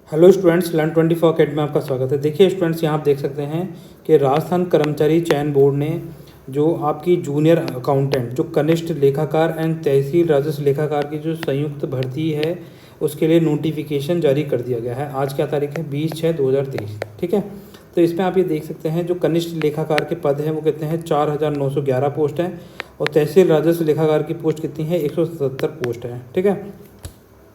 Hello students, लर्न24 academy में आपका स्वागत है। देखिए स्टूडेंट्स, यहाँ आप देख सकते हैं कि राजस्थान कर्मचारी चयन बोर्ड ने जो आपकी जूनियर अकाउंटेंट, जो कनिष्ठ लेखाकार एंड तहसील राजस्व लेखाकार की जो संयुक्त भर्ती है, उसके लिए नोटिफिकेशन जारी कर दिया गया है। आज क्या तारीख है? 20/6/2023। ठीक है, तो इसमें आप ये देख सकते हैं जो कनिष्ठ लेखाकार के पद हैं वो कितने हैं? 4,911 पोस्ट हैं। और तहसील राजस्व लेखाकार की पोस्ट कितनी है? 177 पोस्ट है। ठीक है,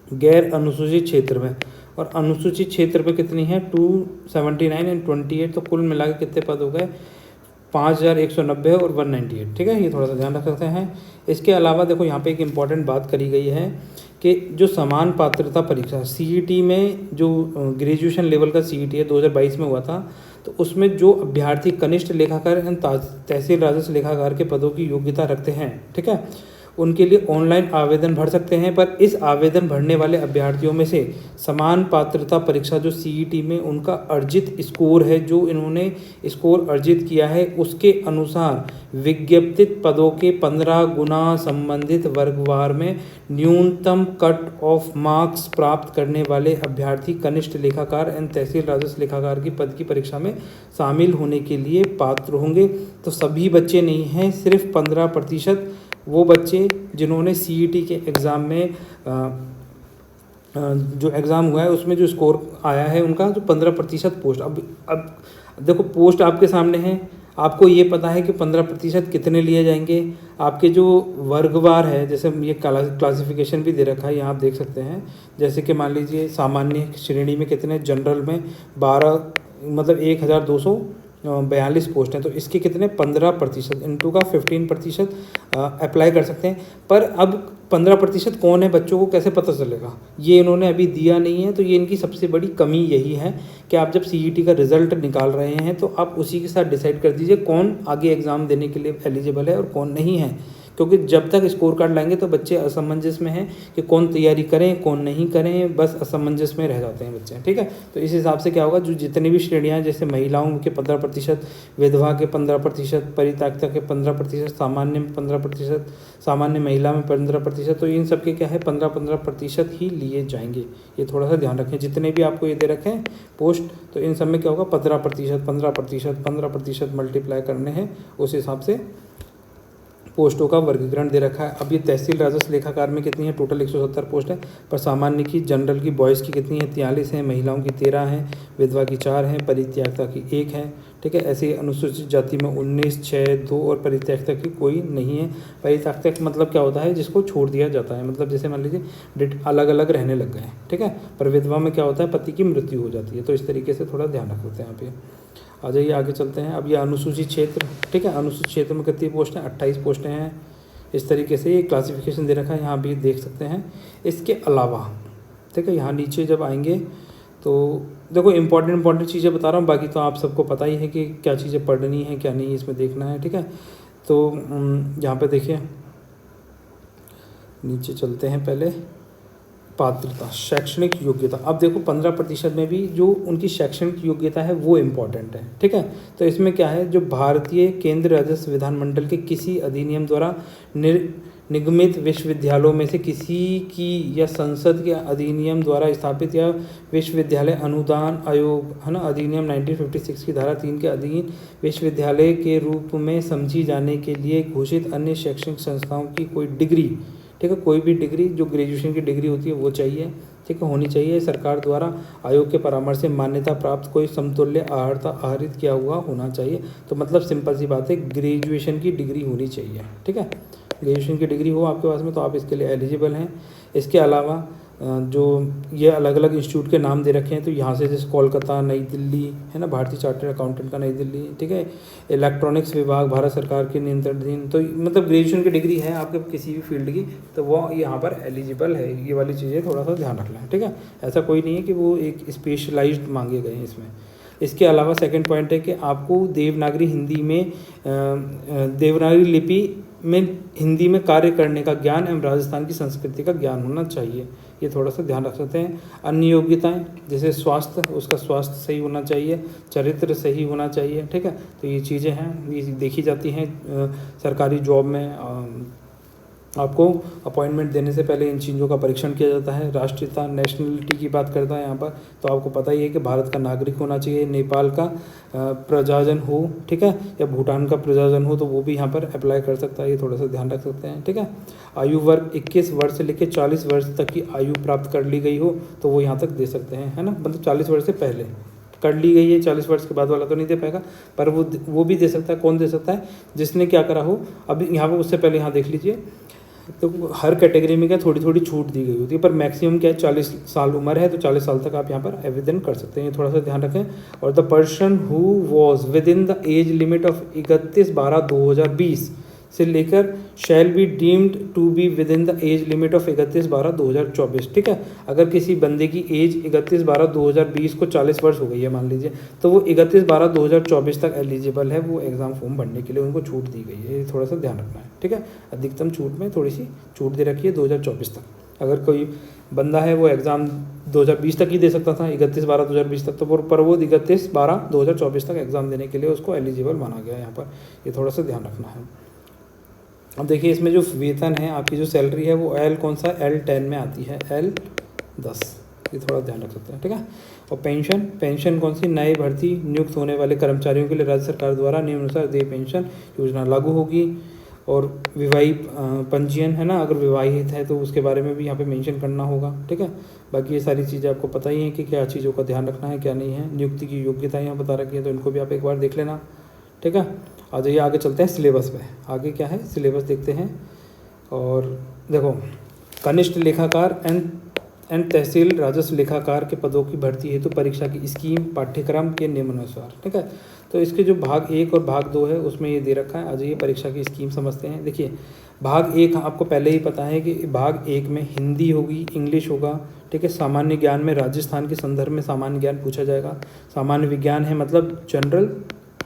गैर अनुसूचित क्षेत्र में। और अनुसूचित क्षेत्र पे कितनी है? 279 एंड 28। तो कुल मिला के कितने पद हो गए? 5,190 और 198। ठीक है, ये थोड़ा सा ध्यान रख सकते हैं। इसके अलावा देखो यहाँ पे एक इम्पॉर्टेंट बात करी गई है कि जो समान पात्रता परीक्षा सीईटी में, जो ग्रेजुएशन लेवल का सीईटी है 2022 में हुआ था, तो उसमें जो अभ्यर्थी कनिष्ठ लेखाकार एवं तहसील राजस्व लेखाकार के पदों की योग्यता रखते हैं, ठीक है, उनके लिए ऑनलाइन आवेदन भर सकते हैं। पर इस आवेदन भरने वाले अभ्यर्थियों में से समान पात्रता परीक्षा जो सीईटी में उनका अर्जित स्कोर है, जो इन्होंने स्कोर अर्जित किया है, उसके अनुसार विज्ञप्तित पदों के 15 गुना संबंधित वर्गवार में न्यूनतम कट ऑफ मार्क्स प्राप्त करने वाले अभ्यर्थी कनिष्ठ लेखाकार एवं तहसील राजस्व लेखाकार की पद की परीक्षा में शामिल होने के लिए पात्र होंगे। तो सभी बच्चे नहीं हैं, सिर्फ 15% वो बच्चे जिन्होंने सीईटी के एग्ज़ाम में जो एग्ज़ाम हुआ है उसमें जो स्कोर आया है उनका जो 15% पोस्ट। अब देखो, पोस्ट आपके सामने है, आपको ये पता है कि 15% कितने लिए जाएंगे। आपके जो वर्गवार है, जैसे ये क्लासिफिकेशन भी दे रखा है, यहाँ आप देख सकते हैं। जैसे कि मान लीजिए सामान्य श्रेणी में कितने, जनरल में 12, मतलब 1,242 पोस्ट हैं, तो इसके कितने 15% इंटू का 15% अप्लाई कर सकते हैं। पर अब 15% कौन है, बच्चों को कैसे पता चलेगा? ये इन्होंने अभी दिया नहीं है। तो ये इनकी सबसे बड़ी कमी यही है कि आप जब सीईटी का रिजल्ट निकाल रहे हैं तो आप उसी के साथ डिसाइड कर दीजिए कौन आगे एग्ज़ाम देने के लिए एलिजिबल है और कौन नहीं है। क्योंकि जब तक स्कोर कार्ड लाएंगे तो बच्चे असमंजस में हैं कि कौन तैयारी करें कौन नहीं करें, बस असमंजस में रह जाते हैं बच्चे। ठीक है, तो इस हिसाब से क्या होगा, जो जितनी भी श्रेणियाँ हैं, जैसे महिलाओं के 15%, विधवा के 15%, परित्यक्ता के 15%, सामान्य में 15%, सामान्य महिला में 15%, तो इन सब के क्या है 15% ही लिए जाएंगे। ये थोड़ा सा ध्यान रखें। जितने भी आपको ये दे रखें पोस्ट, तो इन सब में क्या होगा 15% मल्टीप्लाई करने हैं, उस हिसाब से पोस्टों का वर्गीकरण दे रखा है। अब ये तहसील राजस्व लेखाकार में कितनी है? टोटल 170 पोस्ट है। पर सामान्य की, जनरल की, बॉयज़ की कितनी है? 43 हैं, महिलाओं की 13 हैं, विधवा की 4 हैं, परित्यक्ता की 1 है। ठीक है, ऐसे ही अनुसूचित जाति में 19, 6, 2 और परित्यक्ता की कोई नहीं है। परित्यक्ता का मतलब क्या होता है? जिसको छोड़ दिया जाता है, मतलब जैसे मान लीजिए अलग अलग रहने लग गए। ठीक है, पर विधवा में क्या होता है? पति की मृत्यु हो जाती है। तो इस तरीके से थोड़ा ध्यान रख लेते हैं यहाँ पे। आ जाइए आगे चलते हैं। अब ये अनुसूचित क्षेत्र, ठीक है, अनुसूचित क्षेत्र में कितनी पोस्ट हैं? 28 पोस्टें हैं। इस तरीके से ये क्लासिफिकेशन दे रखा है, यहाँ भी देख सकते हैं। इसके अलावा ठीक है, यहाँ नीचे जब आएंगे तो देखो इंपॉर्टेंट चीज़ें बता रहा हूँ, बाकी तो आप सबको पता ही है कि क्या चीज़ें पढ़नी है क्या नहीं, इसमें देखना है। ठीक है, तो यहाँ पे देखिए, नीचे चलते हैं। पहले पात्रता, शैक्षणिक योग्यता। अब देखो 15% में भी जो उनकी शैक्षणिक योग्यता है वो इम्पॉर्टेंट है। ठीक है, तो इसमें क्या है, जो भारतीय केंद्र राजस्व विधानमंडल के किसी अधिनियम द्वारा निगमित विश्वविद्यालयों में से किसी की, या संसद के अधिनियम द्वारा स्थापित, या विश्वविद्यालय अनुदान आयोग है ना, अधिनियम 1956 की धारा 3 के अधीन विश्वविद्यालय के रूप में समझी जाने के लिए घोषित अन्य शैक्षणिक संस्थाओं की कोई डिग्री, ठीक है, कोई भी डिग्री जो ग्रेजुएशन की डिग्री होती है वो चाहिए। ठीक है, होनी चाहिए। सरकार द्वारा आयोग के परामर्श से मान्यता प्राप्त कोई समतुल्य आहरित किया हुआ होना चाहिए। तो मतलब सिंपल सी बात है, ग्रेजुएशन की डिग्री होनी चाहिए। ठीक है, ग्रेजुएशन की डिग्री हो आपके पास में तो आप इसके लिए एलिजिबल हैं। इसके अलावा जो ये अलग अलग इंस्टीट्यूट के नाम दे रखे हैं, तो यहाँ से जैसे कोलकाता, नई दिल्ली है ना, भारतीय चार्टर्ड अकाउंटेंट का नई दिल्ली, ठीक है, इलेक्ट्रॉनिक्स विभाग भारत सरकार के नियंत्रणाधीन। तो मतलब ग्रेजुएशन की डिग्री है आपके किसी भी फील्ड की, तो वो यहाँ पर एलिजिबल है। ये वाली चीज़ें थोड़ा सा ध्यान रखना है। ठीक है, ऐसा कोई नहीं है कि वो एक स्पेशलाइज्ड मांगे गए हैं इसमें। इसके अलावा सेकंड पॉइंट है कि आपको देवनागरी हिंदी में, देवनागरी लिपि में हिंदी में कार्य करने का ज्ञान एवं राजस्थान की संस्कृति का ज्ञान होना चाहिए। ये थोड़ा सा ध्यान रख सकते हैं। अन्य योग्यताएं जैसे स्वास्थ्य, उसका स्वास्थ्य सही होना चाहिए, चरित्र सही होना चाहिए। ठीक है, तो ये चीज़ें हैं, ये देखी जाती हैं सरकारी जॉब में। आपको अपॉइंटमेंट देने से पहले इन चीज़ों का परीक्षण किया जाता है। राष्ट्रीयता, नेशनलिटी की बात करता है यहाँ पर, तो आपको पता ही है कि भारत का नागरिक होना चाहिए, नेपाल का प्रजाजन हो, ठीक है, या भूटान का प्रजाजन हो तो वो भी यहाँ पर अप्लाई कर सकता है, ये थोड़ा सा ध्यान रख सकते हैं, ठीक है। आयु वर्ग 21 वर्ष से लेकर 40 वर्ष तक की आयु प्राप्त कर ली गई हो तो वो यहाँ तक दे सकते हैं, है ना, मतलब 40 वर्ष से पहले कर ली गई है, 40 वर्ष के बाद वाला तो नहीं दे पाएगा, पर वो भी दे सकता है। कौन दे सकता है? जिसने क्या करा हो। अभी यहाँ पर उससे पहले यहाँ देख लीजिए, तो हर कैटेगरी में क्या थोड़ी थोड़ी छूट दी गई होती है, पर मैक्सिमम क्या है 40 साल उम्र है, तो 40 साल तक आप यहाँ पर आवेदन कर सकते हैं, ये थोड़ा सा ध्यान रखें। और the person who was within the age limit of 31/12/2020 से लेकर shall be deemed to be within the age limit of 31/12/2024, ठीक है। अगर किसी बंदे की एज 31/12/2020 को 40 वर्ष हो गई है मान लीजिए, तो वो 31/12/2024 तक एलिजिबल है, वो एग्ज़ाम फॉर्म भरने के लिए उनको छूट दी गई है, ये थोड़ा सा ध्यान रखना है, ठीक है। अधिकतम छूट में थोड़ी सी छूट दे रखी है 2024 तक। अगर कोई बंदा है वो एग्ज़ाम 2020 तक ही दे सकता था, 31/12/2020 तक, तो पर वो 31/12/2024 तक एग्ज़ाम देने के लिए उसको एलिजिबल माना गया यहाँ पर, ये थोड़ा सा ध्यान रखना है। अब देखिए इसमें जो वेतन है, आपकी जो सैलरी है वो कौन सा L10 में आती है, L10, ये थोड़ा ध्यान रख सकते हैं, ठीक है। और पेंशन कौन सी? नए भर्ती नियुक्त होने वाले कर्मचारियों के लिए राज्य सरकार द्वारा निम्नानुसार देय पेंशन योजना लागू होगी। और विवाहित पंजीयन है ना, अगर विवाहित है तो उसके बारे में भी यहाँ पे मेंशन करना होगा, ठीक है। बाकी ये सारी चीज़ें आपको पता ही है कि क्या चीज़ों का ध्यान रखना है क्या नहीं है। नियुक्ति की योग्यता यहाँ बता रखी है, तो इनको भी आप एक बार देख लेना, ठीक है। आ जाइए आगे चलते हैं सिलेबस पे। आगे क्या है सिलेबस देखते हैं। और देखो, कनिष्ठ लेखाकार एंड तहसील राजस्व लेखाकार के पदों की भर्ती हेतु परीक्षा की स्कीम पाठ्यक्रम के निम्नानुसार, ठीक है। तो इसके जो भाग 1 और भाग 2 है उसमें ये दे रखा है। आ जाइए परीक्षा की स्कीम समझते हैं। देखिए भाग 1 आपको पहले ही पता है कि भाग 1 में हिंदी होगी, इंग्लिश होगा, ठीक है। सामान्य ज्ञान में राजस्थान के संदर्भ में सामान्य ज्ञान पूछा जाएगा। सामान्य विज्ञान है मतलब जनरल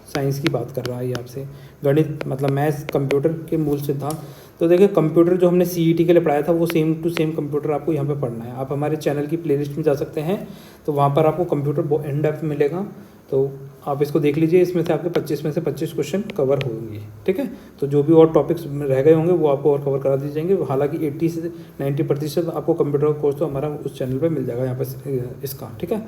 साइंस की बात कर रहा है ये आपसे। गणित मतलब मैथ्स, कंप्यूटर के मूल सिद्धांत। तो देखिए कंप्यूटर जो हमने CET के लिए पढ़ाया था वो सेम टू सेम कंप्यूटर आपको यहाँ पे पढ़ना है। आप हमारे चैनल की प्लेलिस्ट में जा सकते हैं, तो वहाँ पर आपको कंप्यूटर इन डेप्थ मिलेगा, तो आप इसको देख लीजिए। इसमें से आपके 25 में से 25 क्वेश्चन कवर होंगे, ठीक है। तो जो भी और टॉपिक्स रह गए होंगे वो आपको और कवर करा दिए जाएंगे। हालांकि 80 से 90% आपको कंप्यूटर का कोर्स तो हमारा उस चैनल पर मिल जाएगा यहाँ पर इसका, ठीक है।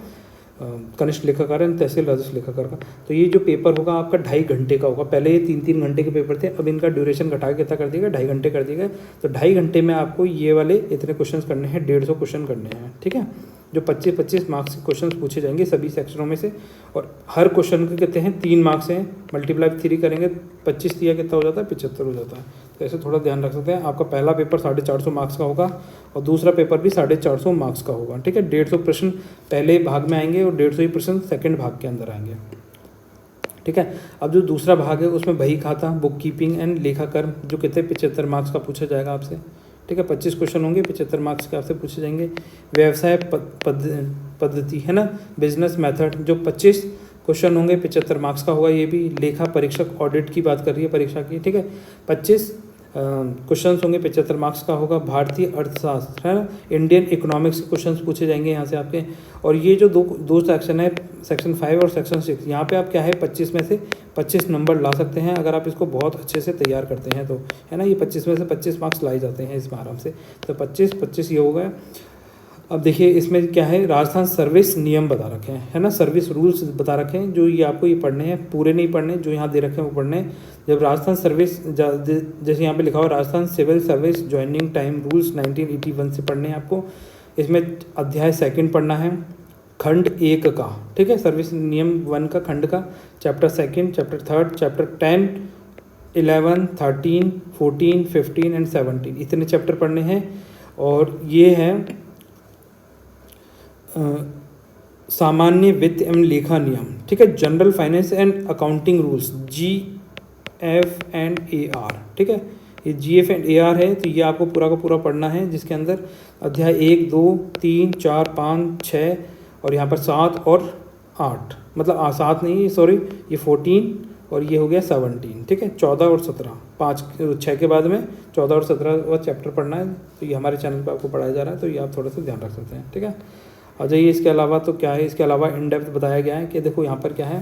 कनिष्ठ लेखाकार एंड तहसील राजस्व लेखाकार का। तो ये जो पेपर होगा आपका 2.5 घंटे का होगा। पहले ये 3-3 घंटे के पेपर थे, अब इनका ड्यूरेशन घटा के कितना कर दिया गया, 2.5 घंटे कर दिया गया। तो 2.5 घंटे में आपको ये वाले इतने क्वेश्चंस करने हैं, 150 क्वेश्चन करने हैं, ठीक है। जो 25-25 मार्क्स के क्वेश्चन पूछे जाएंगे सभी सेक्शनों में से, और हर क्वेश्चन के कितने हैं 3 मार्क्स हैं, मल्टीप्लाई 3 करेंगे 25 दिया कितना हो जाता है 75 हो जाता है। तो ऐसे थोड़ा ध्यान रख सकते हैं। आपका पहला पेपर 450 मार्क्स का होगा और दूसरा पेपर भी 450 मार्क्स का होगा, ठीक है। 150 प्रश्न पहले भाग में आएंगे और 150 ही प्रश्न सेकेंड भाग के अंदर आएंगे, ठीक है। अब जो दूसरा भाग है उसमें बही खाता, बुक कीपिंग एंड लेखाकर्म, जो कितने 75 मार्क्स का पूछा जाएगा आपसे, ठीक है। 25 क्वेश्चन होंगे, 75 मार्क्स के आपसे पूछे जाएंगे। व्यवसाय पद्धति है ना, बिजनेस मेथड, जो 25 क्वेश्चन होंगे, 75 मार्क्स का होगा। ये भी लेखा परीक्षक ऑडिट की बात कर रही है परीक्षा की, ठीक है। 25 क्वेश्चन होंगे, 75 मार्क्स का होगा। भारतीय अर्थशास्त्र है ना, इंडियन इकोनॉमिक्स के क्वेश्चन पूछे जाएंगे यहाँ से आपके। और ये जो दो सेक्शन है, सेक्शन 5 और सेक्शन 6, यहाँ पे आप क्या है 25 में से 25 नंबर ला सकते हैं अगर आप इसको बहुत अच्छे से तैयार करते हैं तो, है ना। ये 25 में से 25 मार्क्स लाए जाते हैं इसमें आराम से। तो 25 ये हो गया। अब देखिए इसमें क्या है, राजस्थान सर्विस नियम बता रखे हैं, है ना, सर्विस रूल्स बता रखे हैं, जो ये आपको ये पढ़ने हैं, पूरे नहीं पढ़ने, जो यहाँ दे रखे हैं वो पढ़ने हैं। जब राजस्थान सर्विस, जैसे यहाँ पे लिखा हुआ Rajasthan civil service joining time rules 1981 से पढ़ने हैं आपको। इसमें अध्याय 2 पढ़ना है, खंड 1 का, ठीक है, सर्विस नियम 1 का खंड का, चैप्टर 2, चैप्टर 3, चैप्टर 10, 11, 13, 14, 15 एंड 17, इतने चैप्टर पढ़ने हैं। और ये है सामान्य वित्त एवं लेखा नियम, ठीक है, general finance and accounting rules, GF&AR, ठीक है। ये GF&AR है, तो ये आपको पूरा का पूरा पढ़ना है, जिसके अंदर अध्याय 1, 2, 3, 4, 5, 6 और यहाँ पर 7 और 8, मतलब 7 नहीं, सॉरी, ये 14 और ये हो गया 17, ठीक है। 14 और 17, 6 के बाद में 14 और 17 चैप्टर पढ़ना है। तो ये हमारे चैनल पर आपको पढ़ाया जा रहा है, तो ये आप थोड़ा सा ध्यान रख सकते हैं, ठीक है। आ जाइए इसके अलावा तो क्या है, इसके अलावा इन डेप्थ बताया गया है कि देखो यहाँ पर क्या है,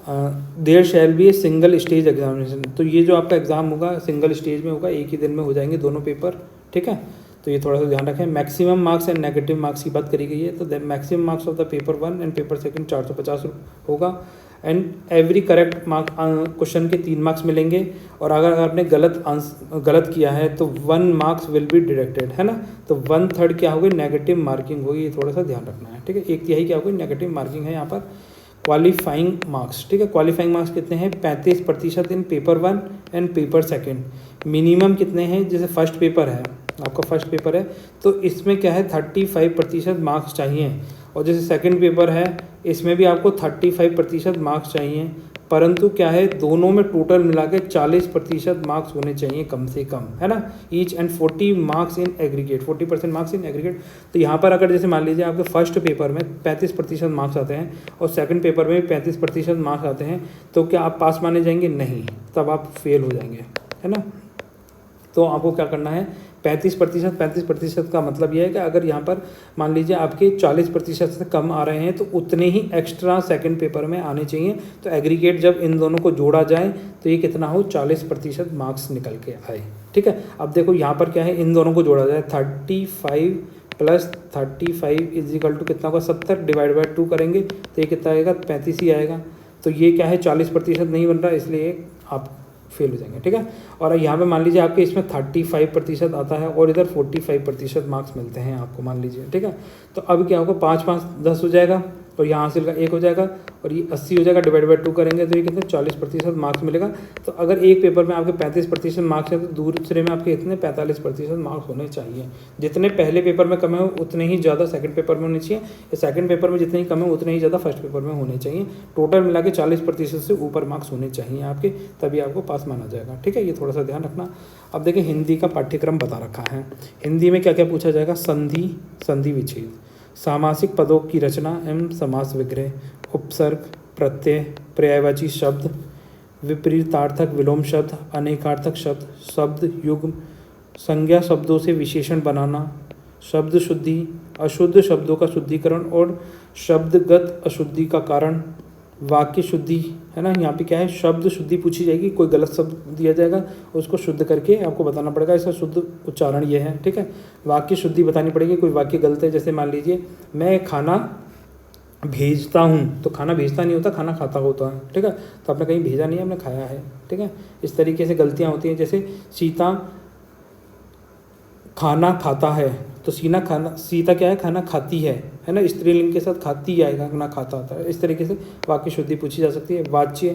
there shall be a single stage examination. तो ये जो आपका एग्ज़ाम होगा सिंगल स्टेज में होगा, एक ही दिन में हो जाएंगे दोनों पेपर, ठीक है। तो ये थोड़ा सा ध्यान रखें। Maximum marks and negative marks की बात करी गई है। तो maximum marks of the paper 1 and paper 2 450 होगा and every correct mark question के 3 मार्क्स मिलेंगे, और अगर आपने गलत किया है तो 1 मार्क्स विल बी डिडक्टेड, है ना। तो 1/3 क्या होगी, नेगेटिव मार्किंग होगी, ये थोड़ा सा ध्यान रखना है, ठीक है। 1/3 क्या होगी, नेगेटिव मार्किंग है यहाँ पर। क्वालिफाइंग मार्क्स, ठीक है। क्वालिफाइंग मार्क्स कितने हैं, 35% इन पेपर 1 एंड पेपर 2। मिनिमम कितने हैं, जैसे फर्स्ट पेपर है आपका, फर्स्ट पेपर है तो इसमें क्या है 35% मार्क्स चाहिए, और जैसे सेकंड पेपर है इसमें भी आपको 35% मार्क्स चाहिए, परंतु क्या है दोनों में टोटल मिला के 40% मार्क्स होने चाहिए कम से कम, है ना। Each and 40 marks in aggregate, 40% marks in aggregate. तो यहाँ पर अगर जैसे मान लीजिए आपके फर्स्ट पेपर में 35% मार्क्स आते हैं और सेकंड पेपर में 35% मार्क्स आते हैं, तो क्या आप पास माने जाएंगे, नहीं, तब आप फेल हो जाएंगे, है ना। तो आपको क्या करना है, 35% का मतलब यह है कि अगर यहाँ पर मान लीजिए आपके 40% से कम आ रहे हैं तो उतने ही एक्स्ट्रा सेकंड पेपर में आने चाहिए। तो एग्रीगेट जब इन दोनों को जोड़ा जाए तो ये कितना हो, 40% मार्क्स निकल के आए, ठीक है। अब देखो यहाँ पर क्या है, इन दोनों को जोड़ा जाए, 35 + 35 = कितना होगा, 70 / 2 करेंगे तो ये कितना आएगा, 35 ही आएगा। तो ये क्या है 40% नहीं बन रहा, इसलिए आप फेल हो जाएंगे, ठीक है। और यहाँ पे मान लीजिए आपके इसमें 35% आता है और इधर 45% मार्क्स मिलते हैं आपको, मान लीजिए, ठीक है। तो अब क्या होगा, 5 × 5 = 10 हो जाएगा, और यहाँ हासिल का 1 हो जाएगा, और ये 80 हो जाएगा, / 2 करेंगे तो ये कितने 40% मार्क्स मिलेगा। तो अगर एक पेपर में आपके 35% मार्क्स है तो दूसरे में आपके इतने 45% मार्क्स होने चाहिए। जितने पहले पेपर में कम है उतने ही ज़्यादा सेकंड पेपर में होने चाहिए, या सेकंड पेपर में जितने ही कम है उतने ही ज़्यादा फर्स्ट पेपर में होने चाहिए। टोटल मिला के 40% से ऊपर मार्क्स होने चाहिए आपके, तभी आपको पास माना जाएगा, ठीक है। ये थोड़ा सा ध्यान रखना। अब देखिए हिंदी का पाठ्यक्रम बता रखा है, हिंदी में क्या क्या पूछा जाएगा, संधि विच्छेद, सामासिक पदों की रचना एवं समास विग्रह, उपसर्ग, प्रत्यय, पर्यायवाची शब्द, विपरीतार्थक विलोम शब्द, अनेकार्थक शब्द, शब्द युग्म, संज्ञा शब्दों से विशेषण बनाना, शब्द शुद्धि, अशुद्ध शब्दों का शुद्धिकरण और शब्दगत अशुद्धि का कारण, वाक्य शुद्धि, है ना। यहाँ पे क्या है, शब्द शुद्धि पूछी जाएगी, कोई गलत शब्द दिया जाएगा उसको शुद्ध करके आपको बताना पड़ेगा, इसका शुद्ध उच्चारण ये है, ठीक है। वाक्य शुद्धि बतानी पड़ेगी, कोई वाक्य गलत है, जैसे मान लीजिए मैं खाना भेजता हूँ, तो खाना भेजता नहीं होता, खाना खाता होता है, ठीक है। तो आपने कहीं भेजा नहीं है, आपने खाया है, ठीक है। इस तरीके से गलतियाँ होती हैं। जैसे सीता खाना खाता है, तो सीता क्या है, खाना खाती है ना, स्त्रीलिंग के साथ खाती आएगा, ना खाता आता है। इस तरीके से वाक्य शुद्धि पूछी जा सकती है। वाच्य,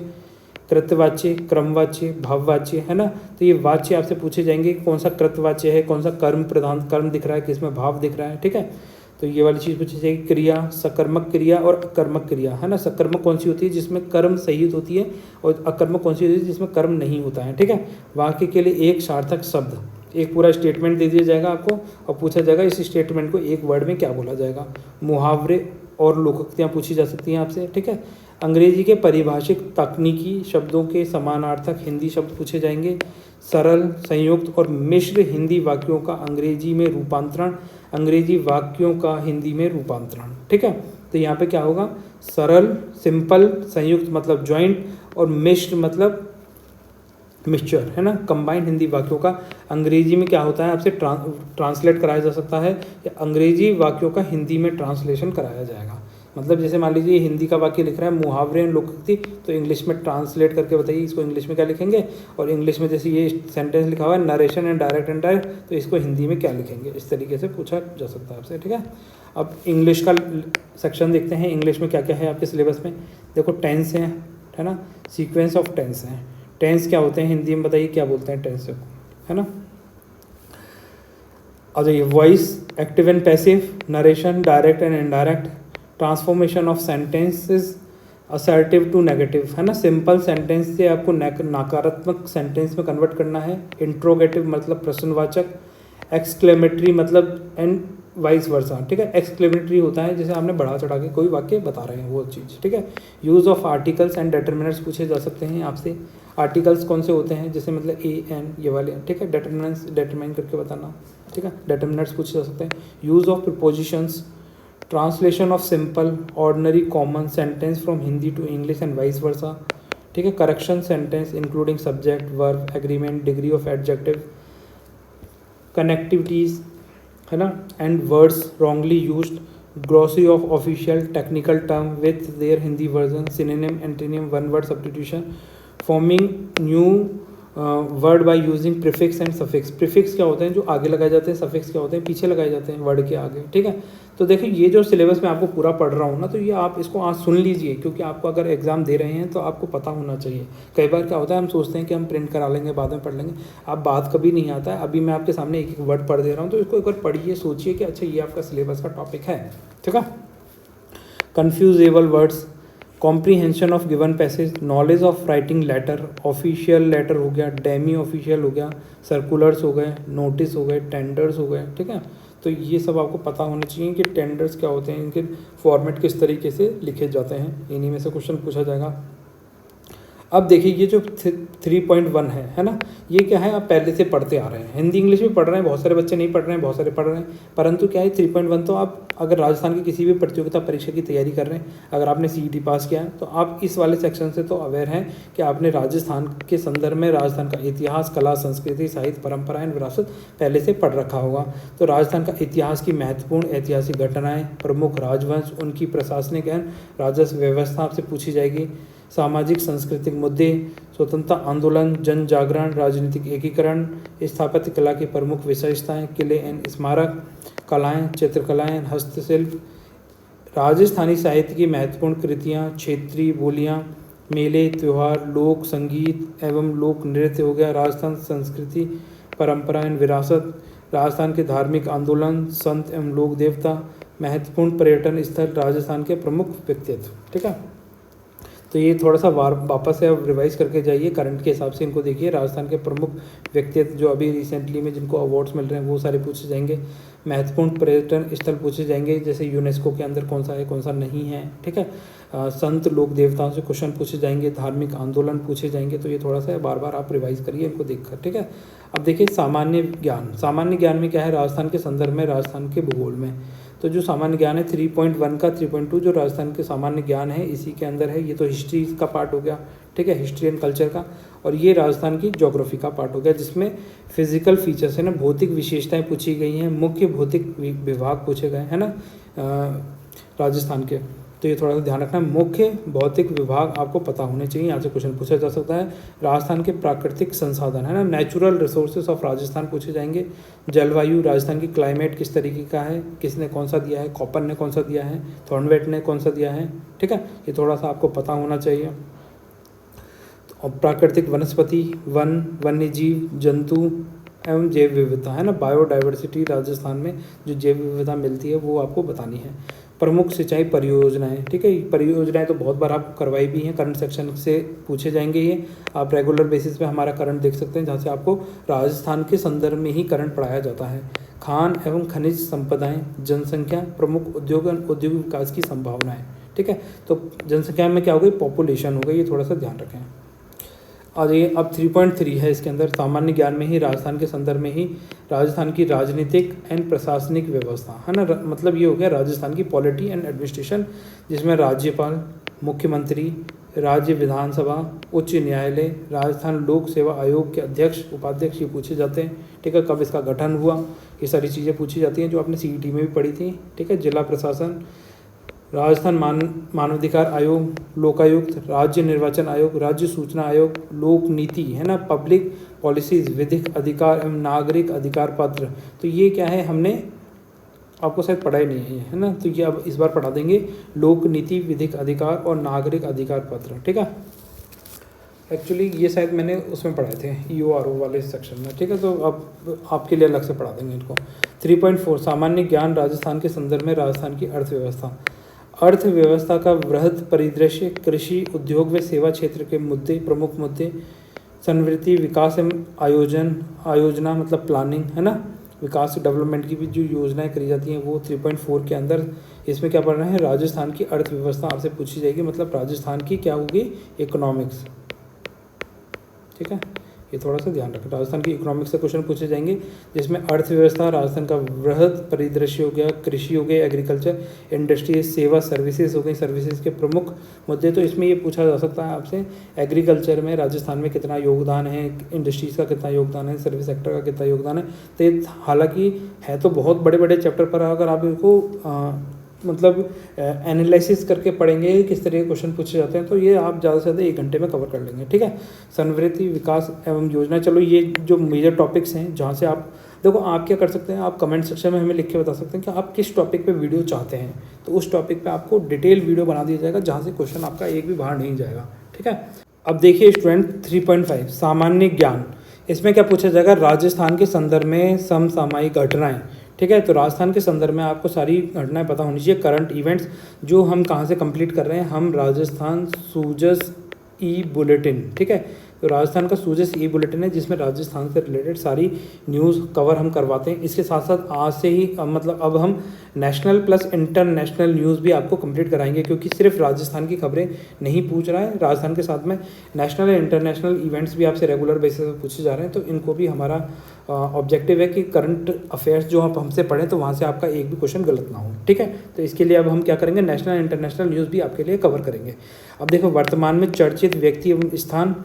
कृतवाच्य, क्रमवाच्य, भाववाच्य, है ना। तो ये वाच्य आपसे पूछे जाएंगे, कौन सा कृतवाच्य है, कौन सा कर्म प्रधान कर्म दिख रहा है, किसमें भाव दिख रहा है, ठीक है। तो ये वाली चीज़ पूछी जाएगी। क्रिया, सकर्मक क्रिया और अकर्मक क्रिया, है ना। सकर्मक कौन सी होती है, जिसमें कर्म सहित होती है, और अकर्मक कौन सी होती है, जिसमें कर्म नहीं होता है, ठीक है। वाक्य के लिए एक सार्थक शब्द, एक पूरा स्टेटमेंट दे दिया जाएगा आपको और पूछा जाएगा इस स्टेटमेंट को एक वर्ड में क्या बोला जाएगा। मुहावरे और लोकोक्तियाँ पूछी जा सकती हैं आपसे, ठीक है। अंग्रेजी के परिभाषित तकनीकी शब्दों के समानार्थक हिंदी शब्द पूछे जाएंगे। सरल, संयुक्त और मिश्र हिंदी वाक्यों का अंग्रेजी में रूपांतरण, अंग्रेजी वाक्यों का हिंदी में रूपांतरण, ठीक है। तो यहाँ पे क्या होगा, सरल, सिंपल, संयुक्त मतलब ज्वाइंट, और मिश्र मतलब मिक्सचर, है ना। कंबाइंड हिंदी वाक्यों का अंग्रेजी में क्या होता है, आपसे ट्रांसलेट कराया जा सकता है, या अंग्रेजी वाक्यों का हिंदी में ट्रांसलेशन कराया जाएगा। मतलब जैसे मान लीजिए हिंदी का वाक्य लिख रहा है मुहावरे एंड लोकोक्ति, तो इंग्लिश में ट्रांसलेट करके बताइए इसको इंग्लिश में क्या लिखेंगे, और इंग्लिश में जैसे ये सेंटेंस लिखा हुआ है narration and direct and direct, तो इसको हिंदी में क्या लिखेंगे, इस तरीके से पूछा जा सकता है आपसे, ठीक है। अब इंग्लिश का सेक्शन देखते हैं, इंग्लिश में क्या क्या है आपके सिलेबस में। देखो टेंस है ना, सीक्वेंस ऑफ टेंस है। टेंस क्या होते हैं हिंदी में बताइए, क्या बोलते हैं टेंस को, है ना। और ये voice, active and passive, narration, direct and indirect, transformation of sentences, assertive to negative, है ना। सिंपल सेंटेंस से आपको नकारात्मक सेंटेंस में कन्वर्ट करना है। इंट्रोगेटिव मतलब प्रश्नवाचक, एक्सक्लेमेटरी मतलब एंड वाइस वर्सा, ठीक है। एक्सक्लेमेटरी होता है जैसे आपने बढ़ा चढ़ा के कोई वाक्य बता रहे हैं वो चीज़, ठीक है। Use of articles and determiners पूछे जा सकते हैं आपसे। आर्टिकल्स कौन से होते हैं, जैसे मतलब ए एन ये वाले, ठीक है। डिटरमिनर्स डिटरमाइन करके बताना, ठीक है। डिटरमिनर्स पूछे जा सकते हैं। Use of prepositions, translation of simple ordinary common sentence from Hindi to English and vice versa, ठीक है। Correction sentence including subject, verb, agreement, degree of adjective, connectivities, है ना, and words wrongly used, glossary of official technical term with their Hindi version, synonym, antonym, one word substitution, forming new word by using prefix and suffix. Prefix क्या होते हैं, जो आगे लगाए जाते हैं, सफिक्स क्या होते हैं, पीछे लगाए जाते हैं वर्ड के आगे, ठीक है। तो देखिए ये जो सिलेबस मैं आपको पूरा पढ़ रहा हूँ ना, तो ये आप इसको आज सुन लीजिए, क्योंकि आपको अगर एग्जाम दे रहे हैं तो आपको पता होना चाहिए। कई बार क्या होता है, हम सोचते हैं कि हम प्रिंट करा लेंगे, बाद में पढ़ लेंगे, अब बात कभी नहीं आता है। अभी मैं आपके सामने एक एक वर्ड पढ़ दे रहा हूँ, तो इसको एक बार पढ़िए, सोचिए कि अच्छा ये आपका सिलेबस का टॉपिक है, ठीक है। Confusable words, comprehension of given passage, knowledge of writing letter, official letter हो गया, डेमी ऑफिशियल हो गया, सर्कुलर्स हो गए, नोटिस हो गए, टेंडर्स हो गए, ठीक है। तो ये सब आपको पता होना चाहिए कि टेंडर्स क्या होते हैं, इनके फॉर्मेट किस तरीके से लिखे जाते हैं, इन्हीं में से क्वेश्चन पूछा जाएगा। अब देखिए ये जो 3.1 है ना, ये क्या है, आप पहले से पढ़ते आ रहे हैं, हिंदी इंग्लिश भी पढ़ रहे हैं, बहुत सारे बच्चे नहीं पढ़ रहे हैं, बहुत सारे पढ़ रहे हैं, परंतु क्या है 3.1 तो आप अगर राजस्थान की किसी भी प्रतियोगिता परीक्षा की तैयारी कर रहे हैं, अगर आपने CET पास किया है, तो आप इस वाले सेक्शन से तो अवेयर हैं कि आपने राजस्थान के संदर्भ में राजस्थान का इतिहास, कला, संस्कृति, साहित्य, परंपरा एंड विरासत पहले से पढ़ रखा होगा। तो राजस्थान का इतिहास की महत्वपूर्ण ऐतिहासिक घटनाएँ, प्रमुख राजवंश, उनकी प्रशासनिक एवं राजस्व व्यवस्था आपसे पूछी जाएगी। सामाजिक सांस्कृतिक मुद्दे, स्वतंत्रता आंदोलन, जन जागरण, राजनीतिक एकीकरण, स्थापत्य कला की प्रमुख विशेषताएं, किले एवं स्मारक, कलाएं, चित्रकलाएं, हस्तशिल्प, राजस्थानी साहित्य की महत्वपूर्ण कृतियां, क्षेत्रीय बोलियां, मेले, त्योहार, लोक संगीत एवं लोक नृत्य हो गया, राजस्थान संस्कृति, परंपरा एवं विरासत, राजस्थान के धार्मिक आंदोलन, संत एवं लोक देवता, महत्वपूर्ण पर्यटन स्थल, राजस्थान के प्रमुख व्यक्तित्व, ठीक है। तो ये थोड़ा सा वापस से आप रिवाइज करके जाइए, करंट के हिसाब से इनको देखिए। राजस्थान के प्रमुख व्यक्तित्व जो अभी रिसेंटली में जिनको अवार्ड्स मिल रहे हैं वो सारे पूछे जाएंगे। महत्वपूर्ण पर्यटन स्थल पूछे जाएंगे, जैसे यूनेस्को के अंदर कौन सा है, कौन सा नहीं है, ठीक है। संत लोक देवताओं से क्वेश्चन पूछे जाएंगे, धार्मिक आंदोलन पूछे जाएंगे। तो ये थोड़ा सा बार बार आप रिवाइज करिए इनको देखकर, ठीक है। अब देखिए सामान्य ज्ञान, सामान्य ज्ञान में क्या है, राजस्थान के संदर्भ में, राजस्थान के भूगोल में। तो जो सामान्य ज्ञान है 3.1 का 3.2 जो राजस्थान के सामान्य ज्ञान है इसी के अंदर है। ये तो हिस्ट्री का पार्ट हो गया, ठीक है, हिस्ट्री एंड कल्चर का। और ये राजस्थान की ज्योग्राफी का पार्ट हो गया, जिसमें फिजिकल फीचर्स है ना, भौतिक विशेषताएं पूछी गई हैं, मुख्य भौतिक विभाग पूछे गए हैं ना राजस्थान के। तो ये थोड़ा सा ध्यान रखना, मुख्य भौतिक विभाग आपको पता होने चाहिए, यहाँ से क्वेश्चन पूछा जा सकता है। राजस्थान के प्राकृतिक संसाधन है ना, नेचुरल रिसोर्सेज ऑफ राजस्थान पूछे जाएंगे। जलवायु, राजस्थान की क्लाइमेट किस तरीके का है, किसने कौन सा दिया है, कॉपर ने कौन सा दिया है, थॉर्नवेट ने कौन सा दिया है, ठीक है, ये थोड़ा सा आपको पता होना चाहिए। और प्राकृतिक वनस्पति, वन, वन्य जीव, जंतु एवं जैव विविधता है ना, बायोडाइवर्सिटी, राजस्थान में जो जैव विविधता मिलती है वो आपको बतानी है। प्रमुख सिंचाई परियोजनाएं, ठीक है, परियोजनाएं तो बहुत बार आप करवाई भी हैं, करंट सेक्शन से पूछे जाएंगे ये। आप रेगुलर बेसिस पे हमारा करंट देख सकते हैं, जहाँ से आपको राजस्थान के संदर्भ में ही करंट पढ़ाया जाता है। खान एवं खनिज संपदाएं, जनसंख्या, प्रमुख उद्योग विकास की संभावनाएं, ठीक है। तो जनसंख्या में क्या हो गई, पॉपुलेशन हो गई, ये थोड़ा सा ध्यान रखें। और ये अब 3.3 है, इसके अंदर सामान्य ज्ञान में ही, राजस्थान के संदर्भ में ही, राजस्थान की राजनीतिक एंड प्रशासनिक व्यवस्था है ना, मतलब ये हो गया राजस्थान की पॉलिटी एंड एडमिनिस्ट्रेशन, जिसमें राज्यपाल, मुख्यमंत्री, राज्य विधानसभा, उच्च न्यायालय, राजस्थान लोक सेवा आयोग के अध्यक्ष, उपाध्यक्ष ये पूछे जाते हैं, ठीक है। कब इसका गठन हुआ, ये सारी चीज़ें पूछी जाती हैं जो आपने CET में भी पढ़ी थी, ठीक है। जिला प्रशासन, राजस्थान मानवाधिकार आयोग, लोकायुक्त, राज्य निर्वाचन आयोग, राज्य सूचना आयोग, लोक नीति है ना, पब्लिक पॉलिसीज, विधिक अधिकार एवं नागरिक अधिकार पत्र। तो ये क्या है, हमने आपको शायद पढ़ा ही नहीं है ना, तो ये अब इस बार पढ़ा देंगे, लोक नीति, विधिक अधिकार और नागरिक अधिकार पत्र, ठीक है। एक्चुअली ये शायद मैंने उसमें पढ़ाए थे EORO वाले सेक्शन में, ठीक है। तो अब आपके लिए अलग से पढ़ा देंगे इनको। 3.4 सामान्य ज्ञान, राजस्थान के संदर्भ में राजस्थान की अर्थव्यवस्था, अर्थव्यवस्था का वृहद परिदृश्य, कृषि, उद्योग व सेवा क्षेत्र के मुद्दे, प्रमुख मुद्दे, संवृत्ति, विकास एवं आयोजना मतलब प्लानिंग है ना, विकास डेवलपमेंट की भी जो योजनाएं करी जाती हैं वो 3.4 के अंदर। इसमें क्या पढ़ रहे हैं, राजस्थान की अर्थव्यवस्था आपसे पूछी जाएगी, मतलब राजस्थान की क्या होगी, इकोनॉमिक्स, ठीक है। ये थोड़ा सा ध्यान रखें। राजस्थान की इकोनॉमिक्स से क्वेश्चन पूछे जाएंगे, जिसमें अर्थव्यवस्था, राजस्थान का वृहद परिदृश्य हो गया, कृषि हो गई, एग्रीकल्चर, इंडस्ट्री, सेवा, सर्विसेज हो गई, सर्विसेज के प्रमुख मुद्दे। तो इसमें ये पूछा जा सकता है आपसे, एग्रीकल्चर में राजस्थान में कितना योगदान है, इंडस्ट्रीज़ का कितना योगदान है, सर्विस सेक्टर का कितना योगदान है। तो ये हालांकि है तो बहुत बड़े बड़े चैप्टर पर, अगर आप इनको मतलब एनालिसिस करके पढ़ेंगे किस तरह के क्वेश्चन पूछे जाते हैं, तो ये आप ज़्यादा से ज़्यादा 1 घंटे में कवर कर लेंगे। ठीक है, समृद्धि विकास एवं योजना। चलो ये जो मेजर टॉपिक्स हैं जहाँ से आप देखो, आप क्या कर सकते हैं, आप कमेंट सेक्शन में हमें लिख के बता सकते हैं कि आप किस टॉपिक पे वीडियो चाहते हैं, तो उस टॉपिक पे आपको डिटेल वीडियो बना दिया जाएगा जहाँ से क्वेश्चन आपका एक भी बाहर नहीं जाएगा। ठीक है, अब देखिए स्टूडेंट 3.5 सामान्य ज्ञान। इसमें क्या पूछा जाएगा, राजस्थान के संदर्भ में समसामयिक घटनाएं। ठीक है, तो राजस्थान के संदर्भ में आपको सारी घटनाएं पता होनी चाहिए। करंट इवेंट्स जो हम कहाँ से कंप्लीट कर रहे हैं, हम राजस्थान सूजस ई बुलेटिन। ठीक है, तो राजस्थान का सूजस ई बुलेटिन है जिसमें राजस्थान से रिलेटेड सारी न्यूज़ कवर हम करवाते हैं। इसके साथ साथ आज से ही मतलब अब हम नेशनल प्लस इंटरनेशनल न्यूज़ भी आपको कंप्लीट कराएंगे, क्योंकि सिर्फ राजस्थान की खबरें नहीं पूछ रहा है, राजस्थान के साथ में नेशनल एंड इंटरनेशनल इवेंट्स भी आपसे रेगुलर बेसिस पर पूछे जा रहे हैं। तो इनको भी हमारा ऑब्जेक्टिव है कि करंट अफेयर्स जो आप हमसे पढ़ें तो वहाँ से आपका एक भी क्वेश्चन गलत ना हो। ठीक है, तो इसके लिए अब हम क्या करेंगे, नेशनल इंटरनेशनल न्यूज़ भी आपके लिए कवर करेंगे। अब देखो, वर्तमान में चर्चित व्यक्ति एवं स्थान,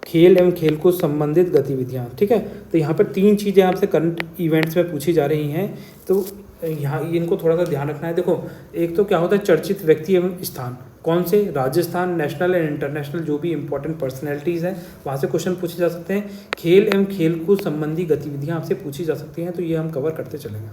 खेल एवं खेल को संबंधित गतिविधियाँ। ठीक है, तो यहाँ पर 3 चीज़ें आपसे करंट इवेंट्स में पूछी जा रही हैं, तो यहाँ इनको थोड़ा सा ध्यान रखना है। देखो, एक तो क्या होता है चर्चित व्यक्ति एवं स्थान, कौन से, राजस्थान, नेशनल एंड इंटरनेशनल जो भी इंपॉर्टेंट पर्सनैलिटीज़ हैं वहाँ से क्वेश्चन पूछे जा सकते हैं। खेल एवं खेल को संबंधी गतिविधियाँ आपसे पूछी जा सकती हैं, तो ये हम कवर करते चलेंगे।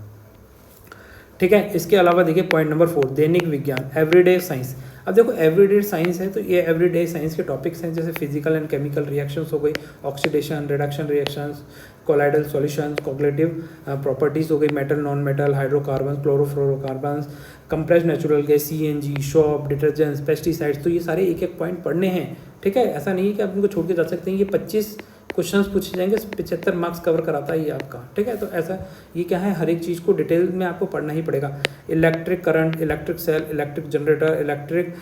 ठीक है, इसके अलावा देखिए पॉइंट नंबर 4 दैनिक विज्ञान, एवरीडे साइंस। अब देखो एवरीडे साइंस है तो ये एवरीडे साइंस के टॉपिक्स हैं, जैसे फिजिकल एंड केमिकल रिएक्शंस हो गई, oxidation reduction reactions, colloidal solutions, cognitive properties हो गई, metal non metal, hydrocarbon, chlorofluorocarbon, compressed natural gas, CNG, shop, detergents, pesticides. तो ये सारे एक एक पॉइंट पढ़ने हैं। ठीक है, ऐसा नहीं है कि आप इनको छोड़ के जा सकते हैं। ये 25 क्वेश्चंस पूछे जाएंगे, 75 मार्क्स कवर कराता है ये आपका। ठीक है, तो ऐसा ये क्या है, हर एक चीज़ को डिटेल में आपको पढ़ना ही पड़ेगा। Electric current, electric cell, electric generator, electric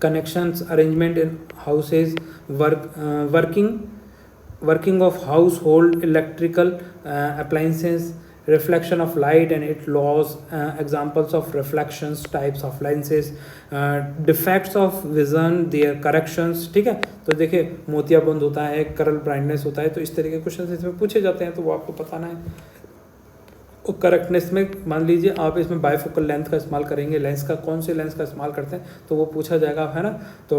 connections, arrangement in houses, working of household electrical appliances, reflection of light and its laws, examples of reflections, types of lenses, defects of vision, their corrections। ठीक है, तो देखिए मोतियाबिंद होता है, colour brightness होता है, तो इस तरह के क्वेश्चन इसमें पूछे जाते हैं, तो वो आपको बताना है। और करेक्टनेस में मान लीजिए आप इसमें बायफोकल लेंथ का इस्तेमाल करेंगे, लेंस का कौन से लेंस का इस्तेमाल करते हैं, तो वो पूछा जाएगा, है ना। तो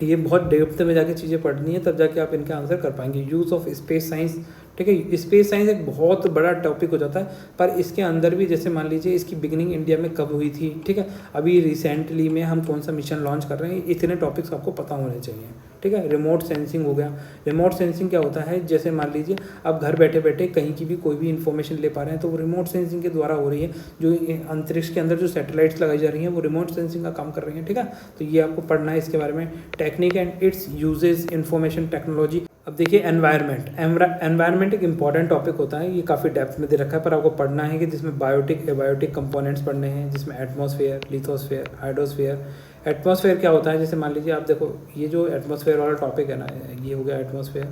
ये बहुत डेप्थ में जाके चीज़ें पढ़नी है, तब जाके आप इनके आंसर कर पाएंगे। Use of space science. ठीक है, स्पेस साइंस एक बहुत बड़ा टॉपिक हो जाता है, पर इसके अंदर भी जैसे मान लीजिए इसकी बिगिनिंग इंडिया में कब हुई थी। ठीक है, अभी रिसेंटली में हम कौन सा मिशन लॉन्च कर रहे हैं, इतने टॉपिक्स आपको पता होने चाहिए। ठीक है, रिमोट सेंसिंग हो गया। रिमोट सेंसिंग क्या होता है, जैसे मान लीजिए आप घर बैठे बैठे कहीं की भी कोई भी इन्फॉर्मेशन ले पा रहे हैं, तो वो रिमोट सेंसिंग के द्वारा हो रही है। जो अंतरिक्ष के अंदर जो सैटेलाइट्स लगाई जा रही हैं वो रिमोट सेंसिंग का काम कर रही हैं। ठीक है, तो ये आपको पढ़ना है इसके बारे में। Technique and it's uses, information technology. अब देखिए एनवायरनमेंट एक इंपॉर्टेंट टॉपिक होता है, ये काफ़ी डेप्थ में दे रखा है, पर आपको पढ़ना है कि जिसमें बायोटिक एबायोटिक कंपोनेंट्स पढ़ने हैं, जिसमें एटमॉस्फेयर, लिथोस्फेयर, हाइड्रोस्फेयर। एटमॉस्फेयर क्या होता है, जैसे मान लीजिए आप देखो ये जो एटमॉस्फेयर वाला टॉपिक है ना, ये हो गया एटमॉस्फेयर,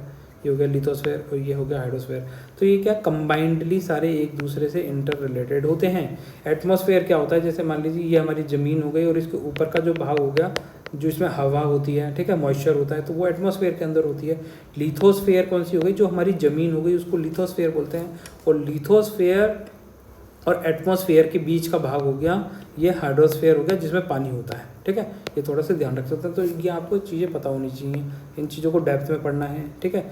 ये हो गया लिथोस्फेयर और ये हो गया हाइड्रोस्फेयर। तो ये क्या कंबाइंडली सारे एक दूसरे से इंटर रिलेटेड होते हैं। एटमॉस्फेयर क्या होता है, जैसे मान लीजिए ये हमारी ज़मीन हो गई और इसके ऊपर का जो भाग हो गया, जो इसमें हवा होती है, ठीक है, मॉइस्चर होता है, तो वो एटमॉस्फेयर के अंदर होती है। लिथोस्फेयर कौन सी हो गई, जो हमारी ज़मीन हो गई उसको लिथोस्फेयर बोलते हैं। और लिथोस्फेयर और एटमॉस्फेयर के बीच का भाग हो गया ये हाइड्रोस्फेयर हो गया, जिसमें पानी होता है। ठीक है, ये थोड़ा सा ध्यान रख सकते हैं। तो ये आपको चीज़ें पता होनी चाहिए, इन चीज़ों को डेप्थ में पढ़ना है। ठीक है,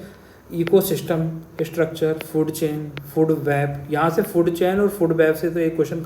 ecosystem, structure, food chain, food web. यहाँ से फूड चेन और फूड वेब से तो एक क्वेश्चन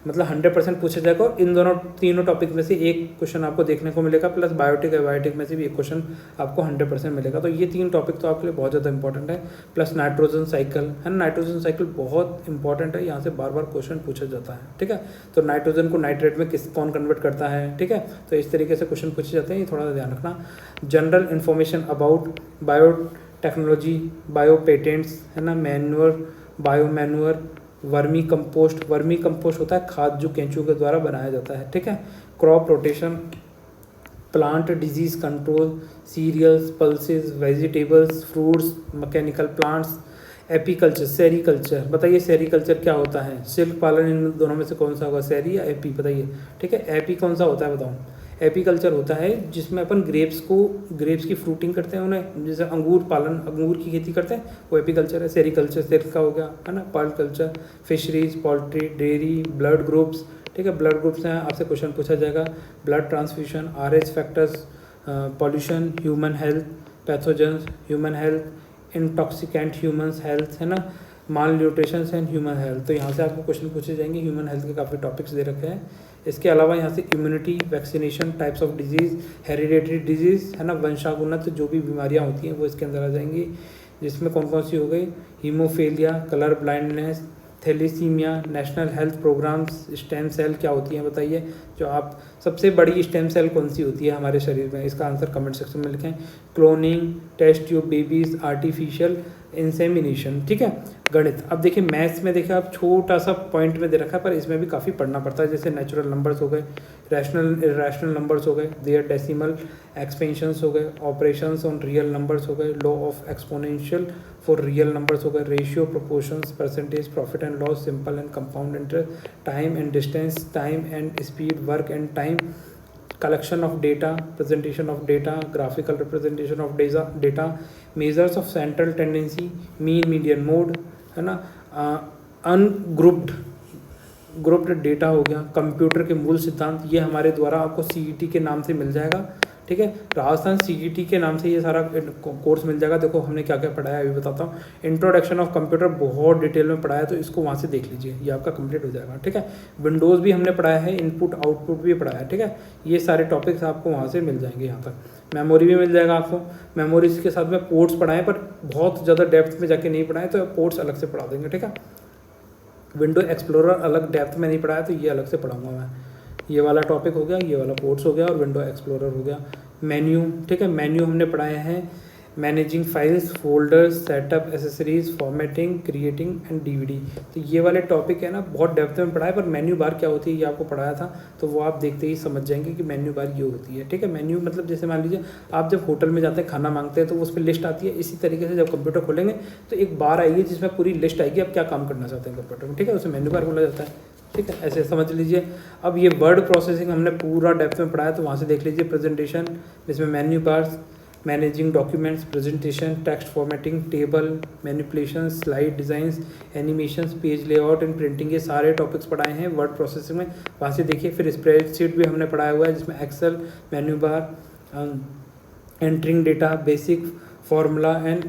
मतलब 100% पूछा जाएगा, और इन तीनों टॉपिक में से एक क्वेश्चन आपको देखने को मिलेगा, प्लस बायोटिक एबायोटिक में से भी एक क्वेश्चन आपको 100% मिलेगा। तो ये 3 टॉपिक तो आपके लिए बहुत ज़्यादा इंपॉर्टेंट है। प्लस नाइट्रोजन साइकिल है ना, नाइट्रोजन साइकिल बहुत इंपॉर्टेंट है, यहाँ से बार बार क्वेश्चन पूछा जाता है। ठीक है, तो नाइट्रोजन को नाइट्रेट में कौन कन्वर्ट करता है। ठीक है, तो इस तरीके से क्वेश्चन पूछे जाते हैं, ये थोड़ा सा ध्यान रखना। General information about biotechnology, bio patents है ना, manure, bio manure, vermi compost होता है खाद जो केंचुओं के द्वारा बनाया जाता है। ठीक है, crop rotation, plant disease control, cereals, pulses, vegetables, fruits, mechanical plants, apiculture, sericulture. बताइए सेरीकल्चर क्या होता है? सिल्क पालन, इन दोनों में से कौन सा होगा, सेरी या एपी? बताइए। ठीक है, एपी कौन सा होता है बताओ? एपीकल्चर होता है जिसमें अपन ग्रेप्स की फ्रूटिंग करते हैं, उन्हें जैसे अंगूर पालन, अंगूर की खेती करते हैं, वो एपीकल्चर है। सेरीकल्चर सिल्क का हो गया, है ना। Pearl culture, fisheries, poultry, dairy, blood groups. ठीक है, ब्लड ग्रुप्स हैं, आपसे क्वेश्चन पूछा जाएगा। Blood transfusion, RH factors, pollution, human health, pathogens, human health, intoxicant, human health, है ना। Malnutrition and human health. तो यहाँ से आपको क्वेश्चन पूछे जाएंगे। ह्यूमन हेल्थ के काफ़ी टॉपिक्स दे रखे हैं। इसके अलावा यहाँ से immunity, vaccination, types of disease, hereditary disease, है ना, वंशागुणत जो भी बीमारियाँ होती हैं वो इसके अंदर आ जाएंगी। जिसमें कौन कौन सी हो गई? Haemophilia, colour blindness, thalassaemia, national health programmes, stem cell क्या होती हैं बताइए। जो आप सबसे बड़ी स्टेम सेल कौन सी होती है हमारे शरीर में? इसका आंसर कमेंट सेक्शन में लिखें। Cloning, test tube babies, artificial insemination. ठीक है। गणित, अब देखिए मैथ्स में देखिए आप छोटा सा पॉइंट में दे रखा है, पर इसमें भी काफ़ी पढ़ना पड़ता है। जैसे नेचुरल नंबर्स हो गए, रैशनल नंबर्स हो गए, देयर डेसिमल एक्सपेंशंस हो गए, ऑपरेशंस ऑन रियल नंबर्स हो गए, law of exponential for real numbers हो गए, ratio, proportions, percentage, profit and loss, simple and compound interest, time and distance, time and speed, work and time, collection of data, presentation of data, graphical representation of data, measures of central tendency, mean, median, mode, है ना। Ungrouped grouped data हो गया, computer के मूल सिद्धांत, ये हमारे द्वारा आपको CET के नाम से मिल जाएगा। ठीक है, राजस्थान CET के नाम से ये सारा कोर्स मिल जाएगा। देखो हमने क्या क्या पढ़ाया अभी बताता हूँ। इंट्रोडक्शन ऑफ कंप्यूटर बहुत डिटेल में पढ़ाया, तो इसको वहाँ से देख लीजिए, ये आपका कंप्लीट हो जाएगा। ठीक है, विंडोज़ भी हमने पढ़ाया है, इनपुट आउटपुट भी पढ़ाया है। ठीक है, ये सारे टॉपिक्स आपको वहाँ से मिल जाएंगे। यहाँ तक मेमोरी भी मिल जाएगा आपको। मेमोरीज के साथ में पोर्ट्स पढ़ाएँ, पर बहुत ज़्यादा डेप्थ में जाके नहीं पढ़ाएँ, तो पोर्ट्स अलग से पढ़ा देंगे। ठीक है, विंडो एक्सप्लोरर अलग डेप्थ में नहीं पढ़ाया, तो ये अलग से पढ़ाऊँगा मैं। ये वाला टॉपिक हो गया, ये वाला पोर्ट्स हो गया, और विंडो एक्सप्लोरर हो गया। मेन्यू, ठीक है, मेन्यू हमने पढ़ाया है, managing files, folders, setup, accessories, formatting, creating and DVD। तो ये वाले टॉपिक है ना, बहुत डेप्थ में पढ़ाया, पर मेन्यू बार क्या होती है ये आपको पढ़ाया था, तो वो आप देखते ही समझ जाएंगे कि मेन्यू बार ये होती है। ठीक है, मेन्यू मतलब जैसे मान लीजिए आप जब होटल में जाते हैं खाना मांगते हैं, तो उस पर लिस्ट आती है। इसी तरीके से जब कंप्यूटर खोलेंगे तो एक बार आएगी जिसमें पूरी लिस्ट आएगी, आप क्या काम करना चाहते हैं कंप्यूटर में। ठीक है, उसे मेन्यू बार बोला जाता है। ठीक है, ऐसे समझ लीजिए। अब ये वर्ड प्रोसेसिंग हमने पूरा डेप्थ में पढ़ाया, तो वहाँ से देख लीजिए। प्रेजेंटेशन, जिसमें menu bars, managing documents, presentation, text formatting, table manipulation, slide designs, animations, page layout and printing, ये सारे टॉपिक्स पढ़ाए हैं वर्ड प्रोसेसिंग में, वहाँ से देखिए। फिर स्प्रेडशीट भी हमने पढ़ाया हुआ है, जिसमें Excel, menu bar, entering data, basic formula and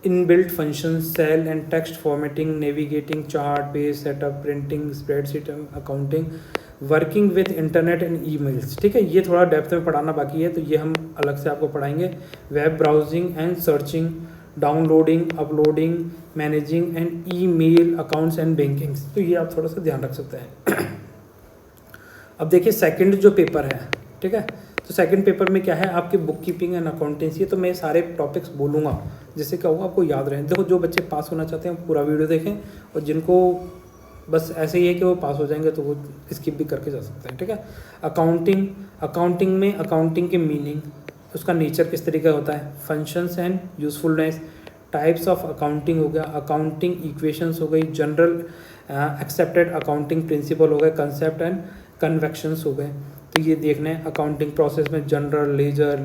inbuilt function, cell and text formatting, navigating, chart, page setup, printing, spreadsheet, accounting, working with internet and emails. ठीक है, ये थोड़ा डेप्थ में पढ़ाना बाकी है, तो ये हम अलग से आपको पढ़ाएंगे। Web browsing and searching, downloading, uploading, managing and email accounts and banking, तो ये आप थोड़ा सा ध्यान रख सकते हैं। अब देखिए सेकंड जो पेपर है, ठीक है, तो सेकंड पेपर में क्या है, आपकी बुक कीपिंग एंड अकाउंटेंसी। तो मैं सारे टॉपिक्स बोलूँगा, जिससे क्या होगा आपको याद रहें। देखो जो बच्चे पास होना चाहते हैं पूरा वीडियो देखें, और जिनको बस ऐसे ही है कि वो पास हो जाएंगे तो वो स्किप भी करके जा सकते हैं। ठीक है, अकाउंटिंग में अकाउंटिंग के मीनिंग, उसका नेचर किस तरीके का होता है, functions and usefulness, types of accounting हो गया, अकाउंटिंग इक्वेशंस हो गई, जनरल एक्सेप्टेड अकाउंटिंग प्रिंसिपल हो गए, कंसेप्ट एंड कन्वेक्शंस हो गए। तो ये देखना है अकाउंटिंग प्रोसेस में general ledger,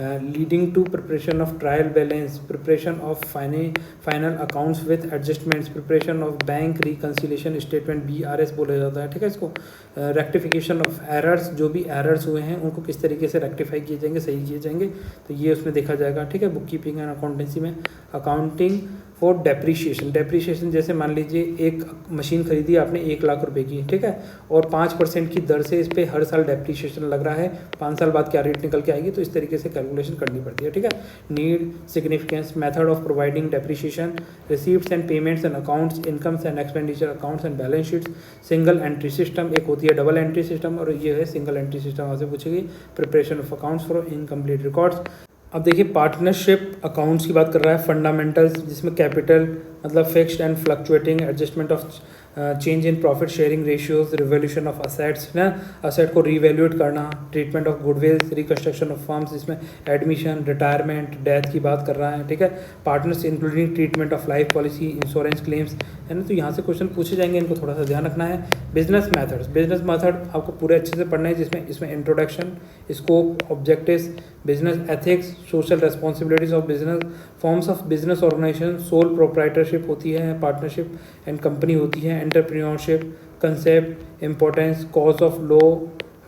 leading to preparation of trial balance, preparation of final accounts with adjustments, preparation of bank reconciliation statement, BRS बोला जाता है। ठीक है, इसको रेक्टिफिकेशन ऑफ एरर्स, जो भी एरर्स हुए हैं उनको किस तरीके से रेक्टिफाई किए जाएंगे, सही किए जाएंगे, तो ये उसमें देखा जाएगा। ठीक है, बुक कीपिंग एंड अकाउंटेंसी में अकाउंटिंग फॉर डेप्रीशिएशन, जैसे मान लीजिए एक मशीन खरीदी आपने 1 लाख रुपए की, ठीक है, और 5% की दर से इस पर हर साल डेप्रीशिएशन लग रहा है, 5 साल बाद क्या रेट निकल के आएगी, तो इस तरीके से कैलकुलेशन करनी पड़ती है। ठीक है, need, significance, method of providing depreciation, receipts and payments and accounts, incomes and expenditure accounts and balance sheets, single entry system, एक होती है डबल एंट्री सिस्टम, और ये है सिंगल एंट्री सिस्टम। वहाँ से पूछेगी preparation of accounts for incomplete records. अब देखिए पार्टनरशिप अकाउंट्स की बात कर रहा है, फंडामेंटल्स, जिसमें कैपिटल मतलब fixed and fluctuating, adjustment of change in profit sharing ratios, revolution of assets ना, असेट को रीवैल्यूएट करना, treatment of goodwill, reconstruction of firms, इसमें एडमिशन, रिटायरमेंट, डेथ की बात कर रहा है, ठीक है। Partners including treatment of life policy, insurance claims, है ना। तो यहाँ से क्वेश्चन पूछे जाएंगे, इनको थोड़ा सा ध्यान रखना है। बिजनेस मैथड्स, बिजनेस मैथड आपको पूरे अच्छे से पढ़ना है, जिसमें इसमें introduction, scope, objectives, business ethics, social responsibilities of business, forms of business organisation, sole proprietorship होती है, पार्टनरशिप एंड कंपनी होती है, entrepreneurship, concept, importance, cause of law,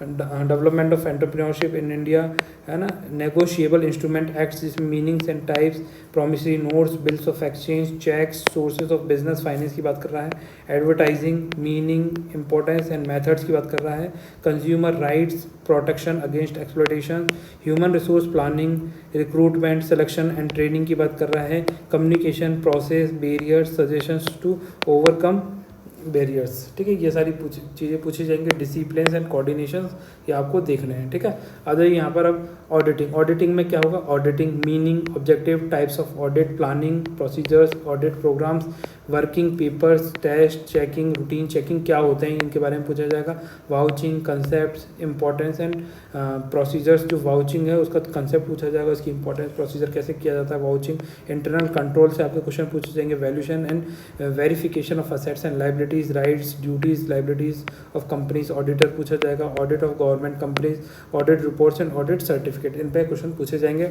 development of entrepreneurship in India, है ना। नेगोशिएबल इंस्ट्रूमेंट एक्ट्स, जिसमें meanings and types, promissory notes, bills of exchange, cheques, sources of business finance की बात कर रहा है। Advertising, meaning, importance and methods की बात कर रहा है। Consumer rights, protection against exploitation, human resource planning, recruitment, selection and training की बात कर रहा है। Communication process, barriers, suggestions to overcome barriers, ठीक है। ये सारी चीज़ें पूछी जाएंगी। डिसिप्लिन एंड कोऑर्डिनेशन ये आपको देखने हैं, ठीक है। आ जाइए यहाँ पर अब ऑडिटिंग। ऑडिटिंग में क्या होगा? Auditing meaning, objective, types of audit, planning, procedures, audit programmes, working papers, test, checking, routine checking क्या होते हैं इनके बारे में पूछा जाएगा। Vouching, concept, importance and procedures, जो वाउचिंग है उसका कंसेप्ट पूछा जाएगा, उसकी इंपॉर्टेंस, प्रोसीजर कैसे किया जाता है वाउचिंग। इंटरनल कंट्रोल से आपके क्वेश्चन पूछे जाएंगे। Valuation and verification of assets and liabilities, rights, duties, liabilities of companies, auditor पूछा जाएगा। Audit of government companies, audit reports and audit certificate, इन पे क्वेश्चन पूछे जाएंगे।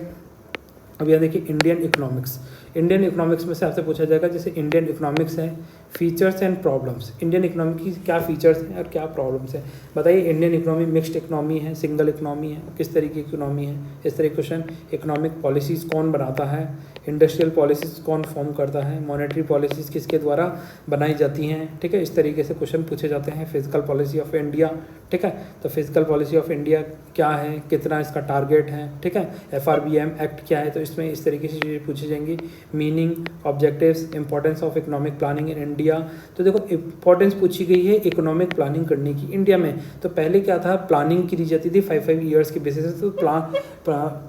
अब यहाँ देखिए इंडियन इकोनॉमिक्स। इंडियन इकोनॉमिक्स में से आपसे पूछा जाएगा, जैसे इंडियन इकोनॉमिक्स है, features and problems. Indian economy की क्या फीचर्स हैं और क्या प्रॉब्लम्स हैं, बताइए। इंडियन इकोनॉमी मिक्स्ड इकोनॉमी है, सिंगल इकोनॉमी है, किस तरीके की इकोनॉमी है, इस तरह क्वेश्चन। इकोनॉमिक पॉलिसीज़ कौन बनाता है, इंडस्ट्रियल पॉलिसीज़ कौन फॉर्म करता है, मॉनेटरी पॉलिसीज़ किसके द्वारा बनाई जाती हैं, ठीक है। इस तरीके से क्वेश्चन पूछे जाते हैं। फिजिकल पॉलिसी ऑफ इंडिया, ठीक है। तो फिजिकल पॉलिसी ऑफ इंडिया क्या है, कितना इसका टारगेट है, ठीक है। FRBM एक्ट क्या है, तो इसमें इस तरीके से चीज़ें पूछी जाएंगी। Meaning, objectives, importance of economic planning in India. तो देखो इंपॉर्टेंस पूछी गई है इकोनॉमिक प्लानिंग करने की इंडिया में। तो पहले क्या था, प्लानिंग की जाती थी 5 ईयर्स के बेसिस पे, तो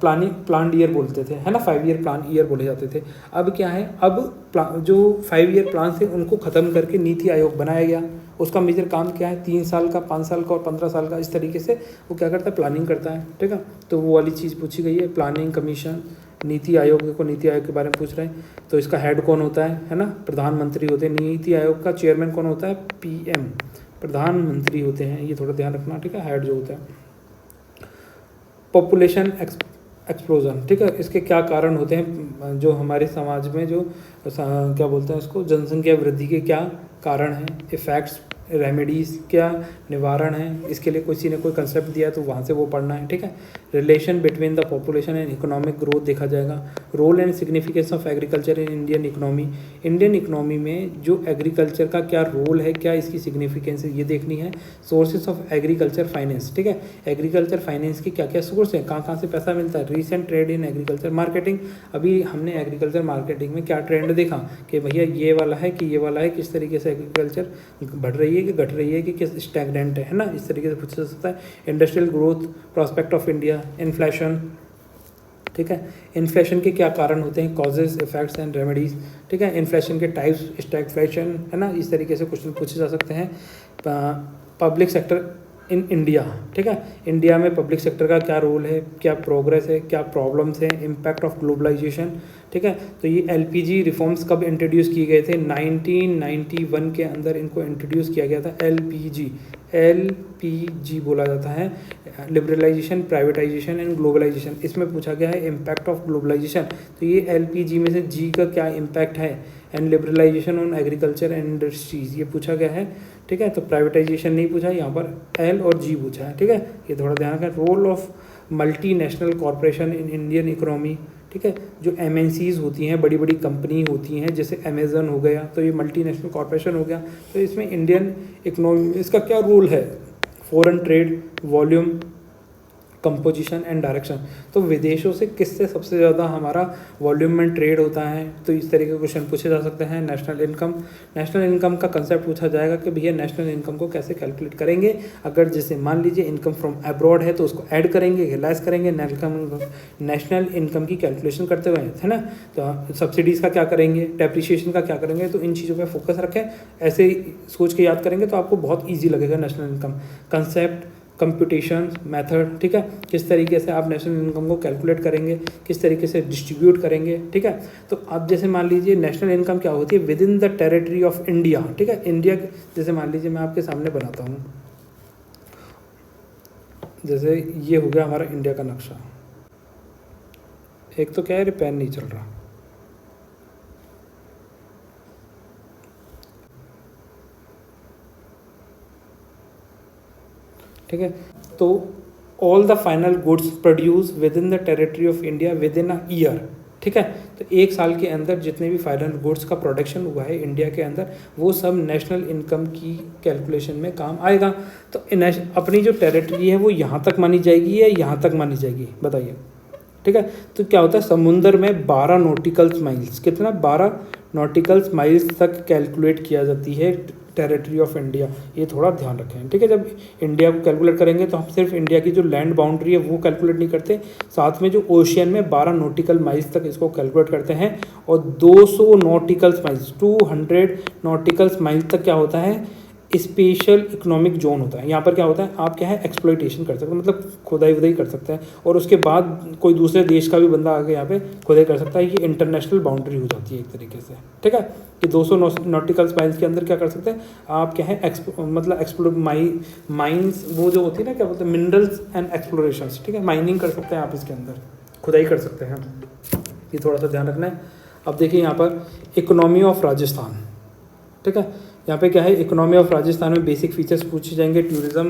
प्लान ईयर बोलते थे, है ना। 5 ईयर प्लान ईयर बोले जाते थे। अब क्या है, अब जो 5 ईयर प्लान थे उनको ख़त्म करके नीति आयोग बनाया गया। उसका मेजर काम क्या है, 3 साल का, 5 साल का और 15 साल का, इस तरीके से वो क्या करता है, प्लानिंग करता है, ठीक है। तो वो वाली चीज़ पूछी गई है। प्लानिंग कमीशन, नीति आयोग को, नीति आयोग के बारे में पूछ रहे हैं। तो इसका हेड कौन होता है ना, प्रधानमंत्री होते हैं। नीति आयोग का चेयरमैन कौन होता है, PM, प्रधानमंत्री होते हैं, ये थोड़ा ध्यान रखना, ठीक है। हेड जो होता है। पॉपुलेशन एक्सप्लोजन, ठीक है। इसके क्या कारण होते हैं, जो हमारे समाज में जो क्या बोलते हैं इसको, जनसंख्या वृद्धि के क्या कारण हैं, इफ़ेक्ट्स, रेमेडीज़, क्या निवारण है, इसके लिए किसी ने कोई कंसेप्ट दिया है तो वहाँ से वो पढ़ना है, ठीक है। Relation between the population and economic growth देखा जाएगा। Role and significance of agriculture in Indian economy, Indian economy में जो एग्रीकल्चर का क्या रोल है, क्या इसकी सिग्निफिकेंस है, ये देखनी है। सोर्सेज ऑफ एग्रीकल्चर फाइनेंस, ठीक है। एग्रीकल्चर फाइनेंस के क्या क्या सोर्स हैं, कहाँ से पैसा मिलता है। Recent trend in agriculture marketing, अभी हमने एग्रीकल्चर मार्केटिंग में क्या ट्रेंड देखा कि भैया ये वाला है कि ये वाला है, किस तरीके से एग्रीकल्चर बढ़ रही है कि घट रही है कि किस स्टैग्नेंट है ना, इस तरीके से पूछा जा सकता है। Industrial growth, prospect of India, inflation, ठीक है। इन्फ्लेशन के क्या कारण होते हैं, कॉजेज, इफेक्ट्स एंड रेमेडीज, ठीक है। इन्फ्लेशन के टाइप्स, स्टैग्फ्लेशन, है ना, इस तरीके से क्वेश्चन पूछे जा सकते हैं। पब्लिक सेक्टर इन इंडिया, ठीक है। इंडिया में पब्लिक सेक्टर का क्या रोल है, क्या प्रोग्रेस है, क्या प्रॉब्लम्स हैं, इम्पैक्ट ऑफ ग्लोबलाइजेशन, ठीक है। तो ये LPG रिफॉर्म्स कब इंट्रोड्यूस किए गए थे, 1991 के अंदर इनको इंट्रोड्यूस किया गया था। LPG बोला जाता है, लिबरलाइजेशन, प्राइवेटाइजेशन एंड ग्लोबलाइजेशन। इसमें पूछा गया है इम्पैक्ट ऑफ ग्लोबलाइजेशन, तो ये LPG में से G का क्या इम्पैक्ट है, and liberalisation on agriculture and industries, ये पूछा गया है, ठीक है। तो प्राइवेटाइजेशन नहीं पूछा, यहाँ पर L और G पूछा है, ठीक है। ये थोड़ा ध्यान रखें। Role of multinational corporation in Indian economy, ठीक है। जो MNCs होती हैं, बड़ी बड़ी कंपनी होती हैं, जैसे अमेजन हो गया, तो ये मल्टीनेशनल कॉरपोरेशन हो गया। तो इसमें इंडियन इकोनॉमी, इसका क्या रोल है, foreign trade, volume, composition and direction. तो विदेशों से किससे सबसे ज़्यादा हमारा वॉल्यूम में ट्रेड होता है, तो इस तरीके के क्वेश्चन पूछे जा सकते हैं। नेशनल इनकम का कंसेप्ट पूछा जाएगा कि भैया नेशनल इनकम को कैसे कैलकुलेट करेंगे। अगर जैसे मान लीजिए इनकम फ्रॉम अब्रॉड है तो उसको ऐड करेंगे, लेस करेंगे नेशनल इनकम की कैलकुलेशन करते हुए, है ना। तो सब्सिडीज़ का क्या करेंगे, डेप्रिसिएशन का क्या करेंगे, तो इन चीज़ों पर फोकस रखें, ऐसे सोच के याद करेंगे तो आपको बहुत ईजी लगेगा national income concept, computation method, ठीक है, किस तरीके से आप नेशनल इनकम को कैलकुलेट करेंगे, किस तरीके से डिस्ट्रीब्यूट करेंगे, ठीक है। तो अब जैसे मान लीजिए नेशनल इनकम क्या होती है with in the territory of India, ठीक है। इंडिया जैसे मान लीजिए मैं आपके सामने बनाता हूँ, जैसे ये हो गया हमारा इंडिया का नक्शा। एक तो क्या है, पेन नहीं चल रहा, ठीक है। तो all the final goods produce with in the territory of India with in a year, ठीक है। तो एक साल के अंदर जितने भी फाइनल गुड्स का प्रोडक्शन हुआ है इंडिया के अंदर, वो सब नेशनल इनकम की कैलकुलेशन में काम आएगा। तो अपनी जो टेरिटरी है वो यहाँ तक मानी जाएगी या यहाँ तक मानी जाएगी, बताइए, ठीक है। तो क्या होता है, समुंदर में 12 नॉटिकल्स माइल्स, कितना, 12 नॉटिकल्स माइल्स तक कैलकुलेट किया जाती है टेरिटरी ऑफ इंडिया। ये थोड़ा ध्यान रखें, ठीक है। जब इंडिया को कैलकुलेट करेंगे तो हम सिर्फ इंडिया की जो लैंड बाउंड्री है वो कैलकुलेट नहीं करते, साथ में जो ओशियन में 12 नॉटिकल माइल्स तक इसको कैलकुलेट करते हैं। और 200 नॉटिकल्स माइल्स, 200 नॉटिकल्स माइल्स तक क्या होता है, स्पेशल इकोनॉमिक जोन होता है। यहाँ पर क्या होता है, आप क्या है एक्सप्लॉइटेशन कर सकते हैं, मतलब खुदाई वुदाई कर सकते हैं, और उसके बाद कोई दूसरे देश का भी बंदा आके यहाँ पे खुदाई कर सकता है। ये इंटरनेशनल बाउंड्री हो जाती है एक तरीके से, ठीक है। कि 200 नॉटिकल माइल्स के अंदर क्या कर सकते हैं आप, क्या है मतलब माइंस वो जो होती है ना, क्या बोलते हैं, मिनरल्स एंड एक्सप्लोरेशन, ठीक है, माइनिंग कर सकते हैं आप, इसके अंदर खुदाई कर सकते हैं। ये थोड़ा सा ध्यान रखना है। अब देखिए यहाँ पर इकोनॉमी ऑफ राजस्थान, ठीक है। यहाँ पे क्या है, इकोनॉमी ऑफ राजस्थान में बेसिक फीचर्स पूछे जाएंगे, टूरिज्म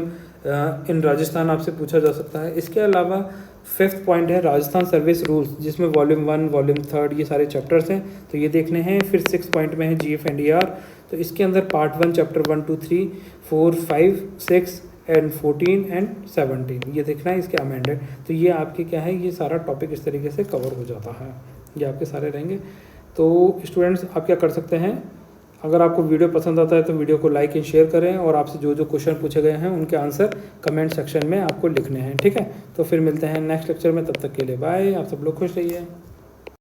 इन राजस्थान आपसे पूछा जा सकता है। इसके अलावा 5th पॉइंट है राजस्थान सर्विस रूल्स, जिसमें वॉल्यूम 1, वॉल्यूम 3 ये सारे चैप्टर्स हैं, तो ये देखने हैं। फिर 6th पॉइंट में है GF&ER, तो इसके अंदर पार्ट 1 चैप्टर 1, 2, 3, 4, 5, 6 एंड 14 एंड 17 ये देखना है, इसके अमेंडेड। तो ये आपके क्या है, ये सारा टॉपिक इस तरीके से कवर हो जाता है, ये आपके सारे रहेंगे। तो स्टूडेंट्स आप क्या कर सकते हैं, अगर आपको वीडियो पसंद आता है तो वीडियो को लाइक एंड शेयर करें, और आपसे जो जो क्वेश्चन पूछे गए हैं उनके आंसर कमेंट सेक्शन में आपको लिखने हैं, ठीक है। तो फिर मिलते हैं नेक्स्ट लेक्चर में, तब तक के लिए बाय, आप सब लोग खुश रहिए।